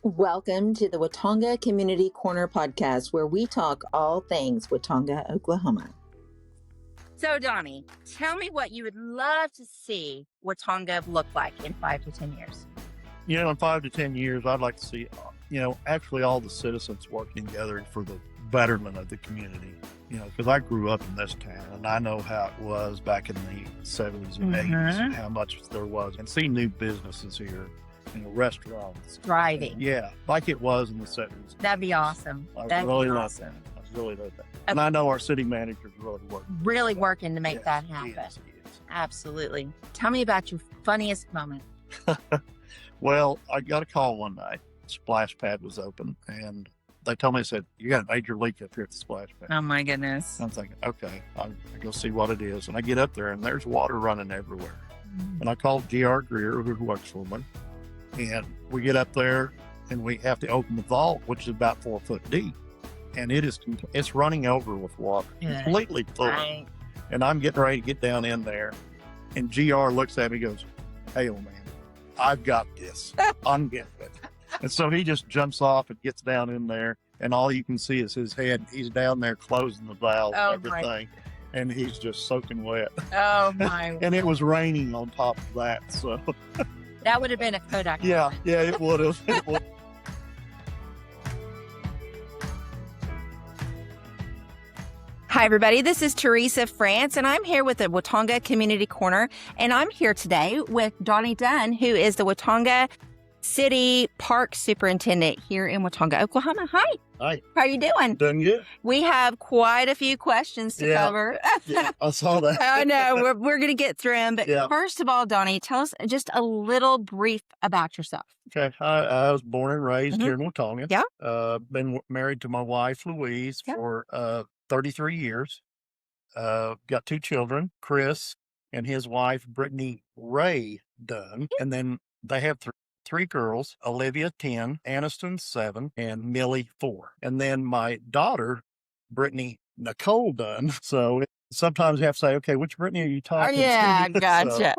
Welcome to the Watonga Community Corner podcast, where we talk all things Watonga, Oklahoma. So, Donnie, tell me what you would love to see Watonga look like in 5 to 10 years. In 5 to 10 years, I'd like to see, actually all the citizens working together for the betterment of the community. Because I grew up in this town and I know how it was back in the 70s and 80s and how much there was. And see new businesses here, restaurants. Thriving. Yeah, like it was in the 70s. That'd be awesome. I really love that. And I know our city manager's really working. To make that happen. Yes. Absolutely. Tell me about your funniest moment. Well, I got a call one night. Splash pad was open, and they told me, said, "You got a major leak up here at the splash pad." Oh, my goodness. I'm thinking, okay, I go see what it is. And I get up there, and there's water running everywhere. And I called G.R. Greer, who works for me, and we get up there, and we have to open the vault, which is about 4 foot deep. And it's running over with water, completely full. Right. And I'm getting ready to get down in there, and GR looks at me and goes, "Hey, old man, I've got this. I'm getting it." And so he just jumps off and gets down in there, and all you can see is his head. He's down there closing the valve and everything, and he's just soaking wet. Oh, my. And it was raining on top of that, so. That would have been a Kodak. Yeah, it would have. Hi, everybody. This is Teresa France, and I'm here with the Watonga Community Corner. And I'm here today with Donnie Dunn, who is the Watonga City Park Superintendent here in Watonga, Oklahoma. Hi. Hi. How are you doing? Doing good. We have quite a few questions to cover. Yeah, I saw that. I know. We're going to get through them. But first of all, Donnie, tell us just a little brief about yourself. Okay. I was born and raised here in Watonga. Yeah. Been married to my wife, Louise, for 33 years. Got 2 children, Chris and his wife, Brittany Ray Dunn. And then they have 3 girls, Olivia, 10, Aniston, 7, and Millie, 4. And then my daughter, Brittany Nicole Dunn. So sometimes you have to say, okay, which Brittany are you talking to? Gotcha.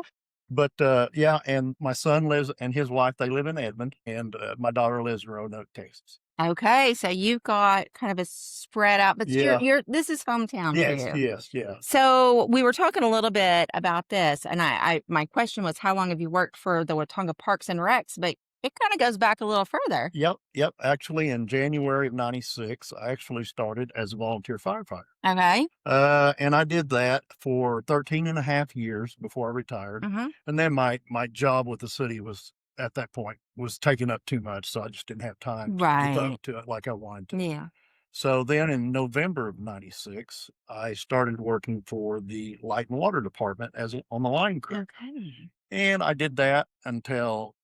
But and my son lives, and his wife, they live in Edmond, and my daughter lives in Roanoke, Texas. Okay, so you've got kind of a spread out, but you're this is hometown for you. Yes. So we were talking a little bit about this, and my question was, how long have you worked for the Watonga Parks and Recs? But it kind of goes back a little further. Yep. Actually, in January of '96, I actually started as a volunteer firefighter. Okay. And I did that for 13 and a half years before I retired. And then my job with the city was, at that point, was taking up too much, so I just didn't have time to devote to it like I wanted to. Yeah. So then in November of '96, I started working for the Light and Water Department on the line crew. Okay. And I did that until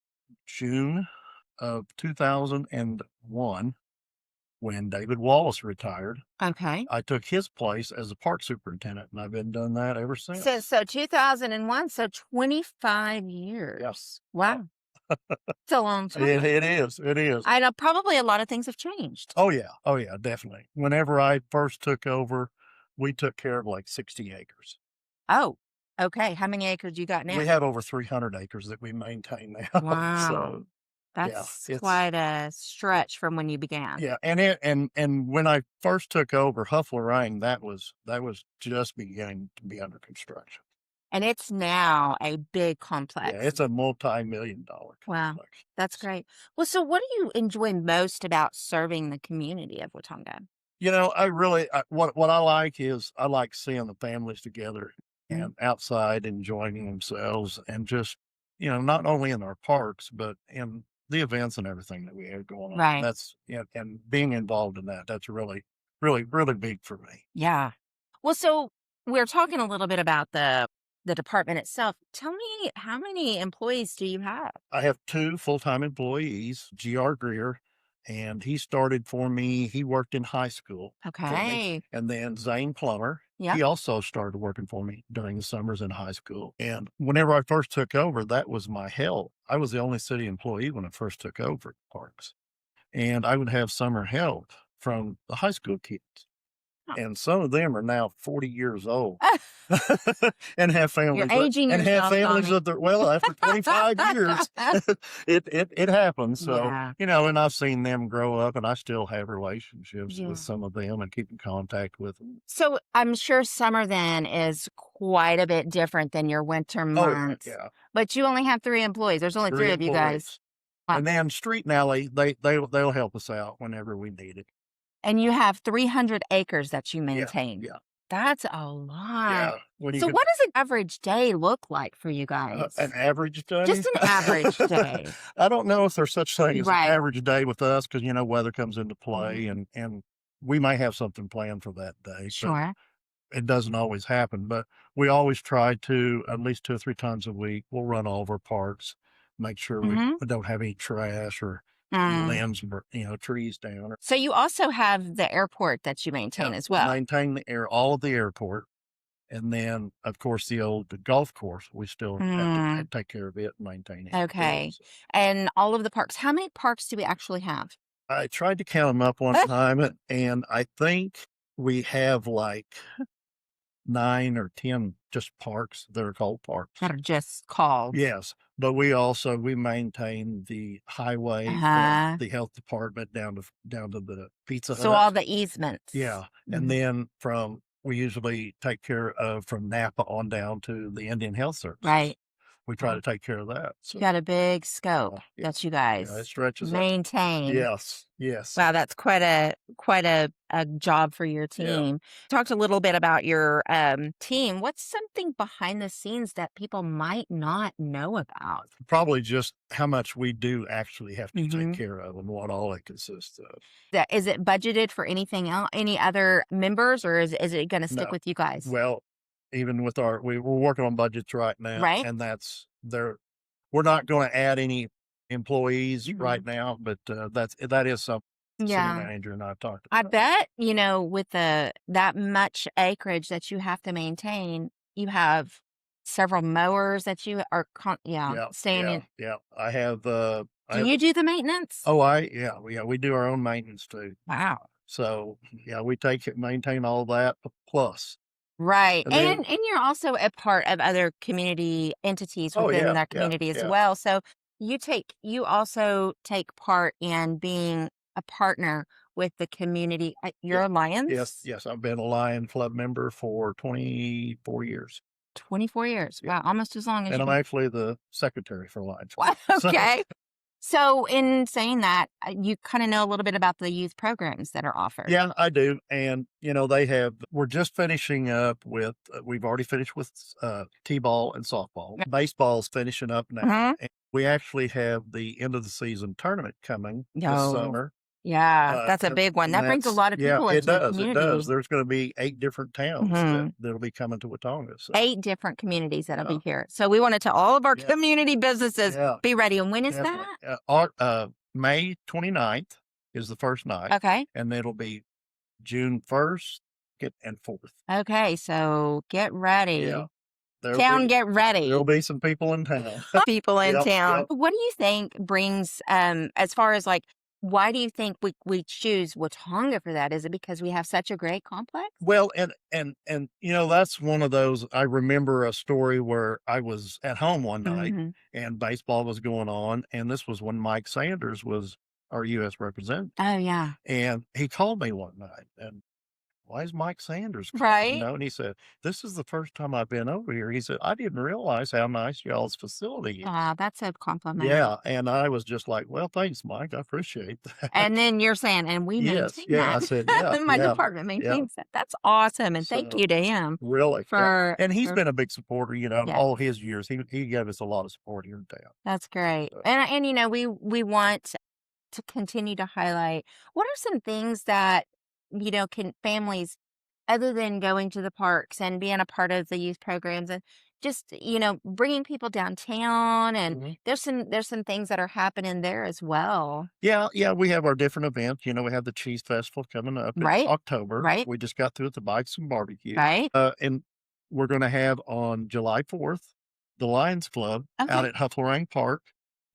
June of 2001, when David Wallace retired. Okay. I took his place as a park superintendent, and I've been doing that ever since. So 2001, so 25 years. Yes. Wow. It's a long time. It is. I know probably a lot of things have changed. Oh, yeah, definitely. Whenever I first took over, we took care of like 60 acres. Oh, okay. How many acres you got now? We have over 300 acres that we maintain now. Wow. So, that's quite a stretch from when you began. Yeah, and when I first took over Huff-Lorang, that was just beginning to be under construction. And it's now a big complex. Yeah, it's a multi-million-dollar complex. Wow, that's great. Well, so what do you enjoy most about serving the community of Watonga? What I like is I like seeing the families together and outside enjoying themselves, and just, not only in our parks, but in the events and everything that we have going on. Right. That's, and being involved in that's really, really, really big for me. Yeah. Well, so we're talking a little bit about the department itself. Tell me, how many employees do you have? I have 2 full-time employees, G.R. Greer, and he started for me. He worked in high school. Okay. And then Zane Plummer. Yeah. He also started working for me during the summers in high school. And whenever I first took over, that was my help. I was the only city employee when I first took over parks. And I would have summer help from the high school kids. and some of them are now 40 years old and have families. You're aging and yourself, have families Donnie. of their, well, after 25 years, it happens. So, Yeah. and I've seen them grow up, and I still have relationships Yeah. with some of them and keep in contact with them. So I'm sure summer then is quite a bit different than your winter months. Yeah. But you only have 3 employees. There's only 3 of you guys. Wow. And then street and alley, they'll help us out whenever we need it. And you have 300 acres that you maintain. Yeah. That's a lot. Yeah. So what does an average day look like for you guys? An average day? Just an average day. I don't know if there's such thing as Right. an average day with us because, weather comes into play and we may have something planned for that day. Sure. It doesn't always happen, but we always try to at least 2 or 3 times a week. We'll run all of our parks, make sure we don't have any trash or limbs, trees down. So you also have the airport that you maintain as well. Maintain all of the airport. And then, of course, the golf course, we still have to take care of it and maintain it. Okay. And all of the parks. How many parks do we actually have? I tried to count them up one time, and I think we have like 9 or 10 just parks that are called parks. That are just called. Yes. But we maintain the highway, the health department down to the Pizza Hut. So all the easements. Yeah. And then we usually take care of from Napa on down to the Indian Health Service. Right. We try to take care of that. So, you got a big scope that you guys it stretches maintain. Yes. Wow, that's quite a job for your team. Talked a little bit about your team. What's something behind the scenes that people might not know about? Probably just how much we do actually have to take care of and what all it consists of. Is it budgeted for anything else, any other members, or is it going to stick with you guys? Well, even with we're working on budgets right now, right? And we're not going to add any employees right now, but that is something the city manager and I've talked about. I bet, with that much acreage that you have to maintain, you have several mowers that you are staying in. Yeah, I have. Do you do the maintenance? Oh, we do our own maintenance too. Wow. So we maintain all that plus. Right. And you're also a part of other community entities within that community as well. So you also take part in being a partner with the community. You're a Lions? Yes. I've been a Lion Club member for 24 years. 24 years. Wow. Almost as long as I'm actually the secretary for Lions Club. Okay. So in saying that, you kind of know a little bit about the youth programs that are offered. Yeah, I do. And, we're just finishing up with, we've already finished with T-ball and softball. Baseball's finishing up now. And we actually have the end of the season tournament coming this summer. Yeah, that's a big one. That brings a lot of people into the community. It does. There's going to be 8 different towns that'll be coming to Watonga. So. 8 different communities that'll be here. So we want to tell all of our community businesses, be ready. And when is that? May 29th is the first night. Okay. And it'll be June 1st and 4th. Okay, so get ready. Yeah. Get ready. There'll be some people in town. People in town. Yep. What do you think brings, as far as why do you think we choose Watonga for that? Is it because we have such a great complex? Well, and that's one of those. I remember a story where I was at home one night and baseball was going on, and this was when Mike Sanders was our U.S. representative. Oh yeah. And he called me one night and, why is Mike Sanders coming? Right. And he said, this is the first time I've been over here. He said, I didn't realize how nice y'all's facility is. Wow, that's a compliment. Yeah. And I was just like, well, thanks, Mike. I appreciate that. And then you're saying, and we maintain that. Yeah, I said, My department maintains that. That's awesome. And thank you to him. Really. And he's been a big supporter, all his years. He gave us a lot of support here in town. That's great. So. And we want to continue to highlight, what are some things that can families, other than going to the parks and being a part of the youth programs and just, bringing people downtown and there's some things that are happening there as well. Yeah. We have our different events. We have the Cheese Festival coming up in October. Right. We just got through with the Bikes and Barbecue. Right. And we're going to have on July 4th, the Lions Club out at Huff-Lorang Park.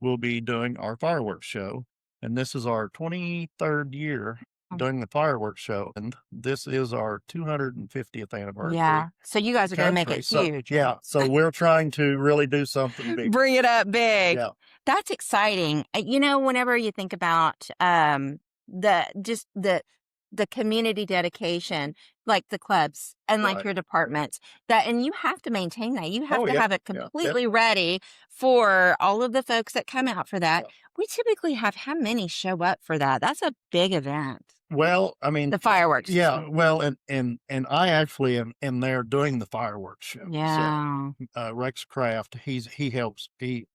We'll be doing our fireworks show. And this is our 23rd year during the fireworks show. And this is our 250th anniversary. Yeah. So you guys are going to make it huge. Yeah. So we're trying to really do something big. Bring it up big. Yeah. That's exciting. Whenever you think about the community dedication, like the clubs and like your departments, and you have to maintain that. You have to have it completely ready for all of the folks that come out for that. Yeah. We typically have how many show up for that? That's a big event. Well, I mean, the fireworks. Yeah. Well, and I actually am there doing the fireworks show. Yeah. So, Rex Craft, he helps. He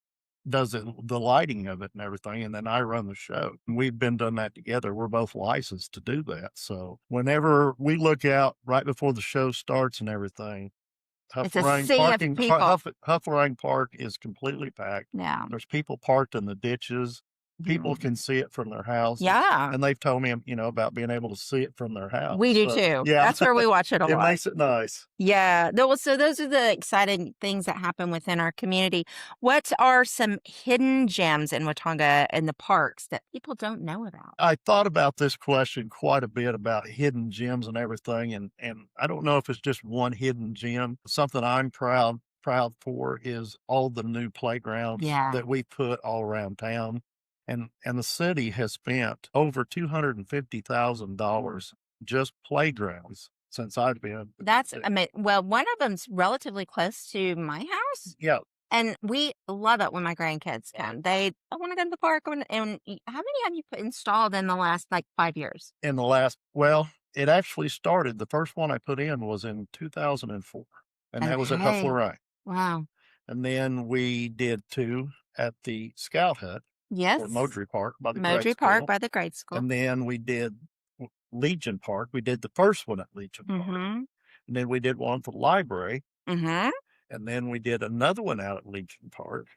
does the lighting of it and everything, and then I run the show. We've been doing that together. We're both licensed to do that. So whenever we look out right before the show starts and everything, Huff-Lorang Park is completely packed. Yeah. There's people parked in the ditches. People can see it from their house. Yeah. And they've told me, about being able to see it from their house. We do too. Yeah. That's where we watch it a lot. It makes it nice. Yeah. So those are the exciting things that happen within our community. What are some hidden gems in Watonga and the parks that people don't know about? I thought about this question quite a bit about hidden gems and everything. And I don't know if it's just one hidden gem. Something I'm proud for is all the new playgrounds that we put all around town. And the city has spent over $250,000 just playgrounds since I've been. That's amazing. Well, one of them's relatively close to my house. Yeah. And we love it when my grandkids come. I want to go to the park. And how many have you installed in the last 5 years? It actually started. The first one I put in was in 2004. And that was at Huff-Lorang. Wow. And then we did 2 at the Scout Hut. Yes. Or Modry Park by the grade school. And then we did Legion Park. We did the first one at Legion Park. And then we did one for the library. And then we did another one out at Legion Park.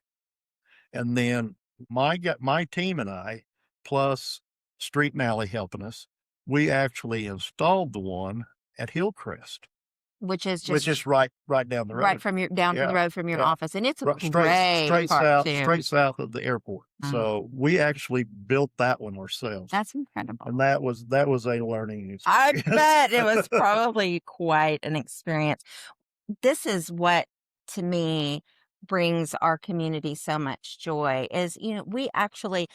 And then my team and I, plus Street and Alley helping us, we actually installed the one at Hillcrest. Which is right down the road. Right from the road from your office. And it's a great straight park straight south of the airport. So we actually built that one ourselves. That's incredible. And that was a learning experience. I bet it was probably quite an experience. This is what, to me, brings our community so much joy is, we actually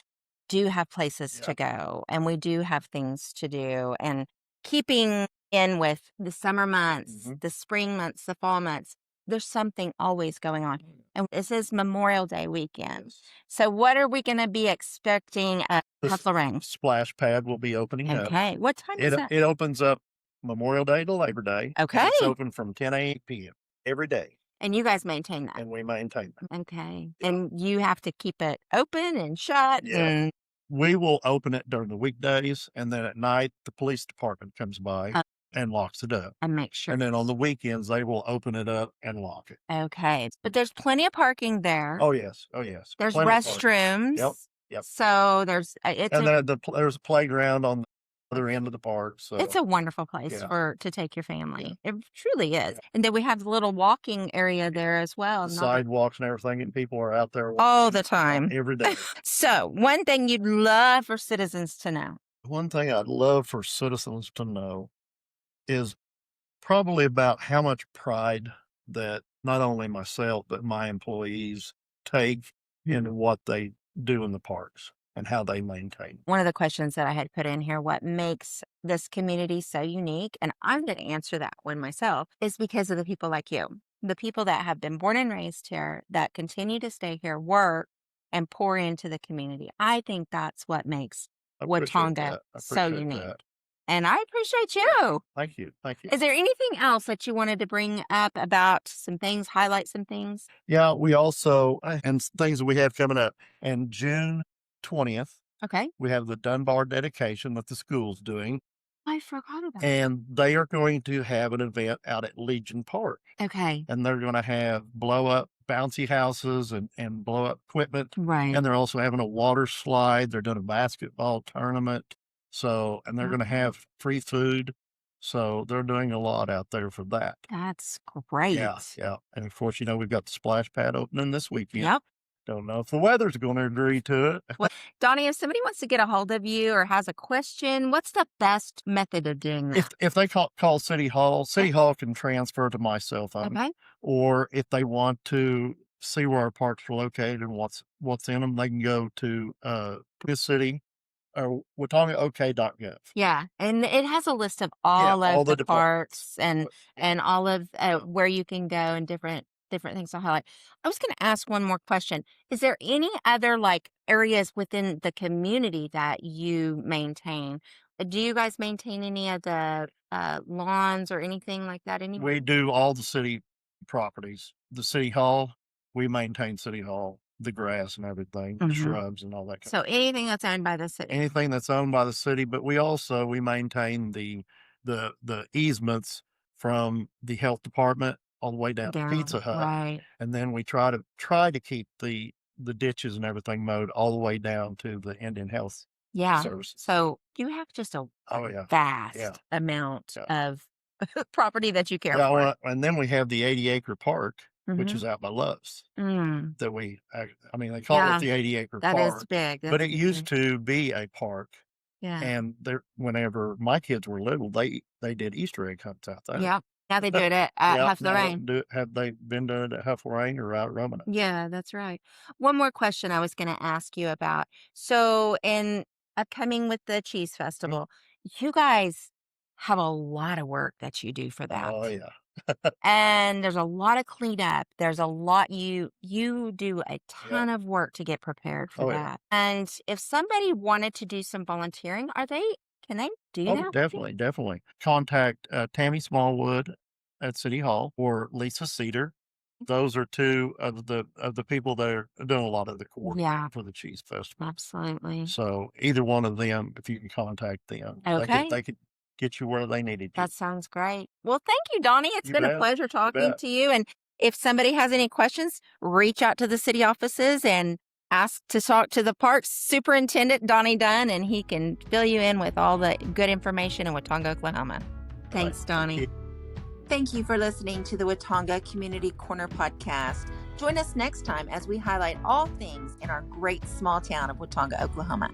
do have places to go and we do have things to do, and keeping in with the summer months, the spring months, the fall months, there's something always going on. And this is Memorial Day weekend. Yes. So what are we going to be expecting at Huff-Lorang? Splash pad will be opening up. Okay. What time is that? It opens up Memorial Day to Labor Day. Okay. It's open from 10 a.m. every day. And you guys maintain that? And we maintain that. Okay. Yeah. And you have to keep it open and shut? Yeah. We will open it during the weekdays, and then at night, the police department comes by and locks it up. And make sure. And then on the weekends, they will open it up and lock it. Okay. But there's plenty of parking there. Oh, yes. There's restrooms. Yep. So there's there's a playground on the other end of the park. So it's a wonderful place to take your family. It truly is. And then we have the little walking area there as well. Sidewalks and everything, and people are out there all the time. Every day. So one thing you'd love for citizens to know. One thing I'd love for citizens to know is probably about how much pride that not only myself, but my employees take in what they do in the parks and how they maintain. One of the questions that I had put in here, what makes this community so unique, and I'm going to answer that one myself, is because of the people like you, the people that have been born and raised here, that continue to stay here, work, and pour into the community. I think that's what makes Watonga so unique. And I appreciate you. Thank you. Is there anything else that you wanted to bring up about some things, highlight some things? Yeah, we also, and things that we have coming up. And June 20th, we have the Dunbar dedication that the school's doing. I forgot about And they are going to have an event out at Legion Park. Okay. And they're going to have blow-up bouncy houses and blow-up equipment. Right. And they're also having a water slide. They're doing a basketball tournament. And they're going to have free food. So they're doing a lot out there for that. That's great. Yeah. And of course, we've got the splash pad opening this weekend. Yep. Don't know if the weather's going to agree to it. Well, Donnie, if somebody wants to get a hold of you or has a question, what's the best method of doing that? If they call City Hall can transfer to my cell phone. Okay. Or if they want to see where our parks are located and what's in them, they can go to the city or watongaok.gov. Yeah, and it has a list of all all of the the departments. parks and all of where you can go and different things to highlight. I was going to ask one more question. Is there any other like areas within the community that you maintain? Do you guys maintain any of the lawns or anything like that anywhere? We do all the city properties. The City Hall, we maintain City Hall, the grass and everything, the Mhm. shrubs and all that. So anything that's owned by the city. Anything that's owned by the city, but we maintain the easements from the health department all the way down to Down, Pizza Hut. right. And then we try to keep the ditches and everything mowed all the way down to the Indian Health Yeah. Services. So you have just a Oh yeah. vast amount Yeah. of property that you care Yeah, for. well, and then we have the 80-acre park, which Mhm. is out by Love's, Mm, that they call Yeah, it the 80-acre that is park, big. but That's it used to be a park. Yeah. And whenever my kids were little, they did Easter egg hunts out there. Yeah. Now they do it at Huff-Lorang. Have they been doing it at Huff-Lorang or out at Roanoke? Yeah, that's right. One more question I was going to ask you about. So, in upcoming with the Cheese Festival, you guys have a lot of work that you do for that. Oh yeah. And there's a lot of cleanup. There's a lot you do a ton of work to get prepared for Oh, that. yeah. And if somebody wanted to do some volunteering, can they do Oh, that? definitely. Contact Tammy Smallwood at City Hall or Lisa Cedar. Those are two of the people that are doing a lot of the Yeah, coordinating for the Cheese Festival. absolutely. So either one of them, if you can contact them, Okay. they could get you where they needed you. That sounds great. Well, thank you, Donnie. It's You been a bet. pleasure talking bet. to you. And if somebody has any questions, reach out to the city offices and ask to talk to the parks superintendent, Donnie Dunn, and he can fill you in with all the good information in Watonga, Oklahoma. Thanks, Donnie. Thank you for listening to the Watonga Community Corner podcast. Join us next time as we highlight all things in our great small town of Watonga, Oklahoma.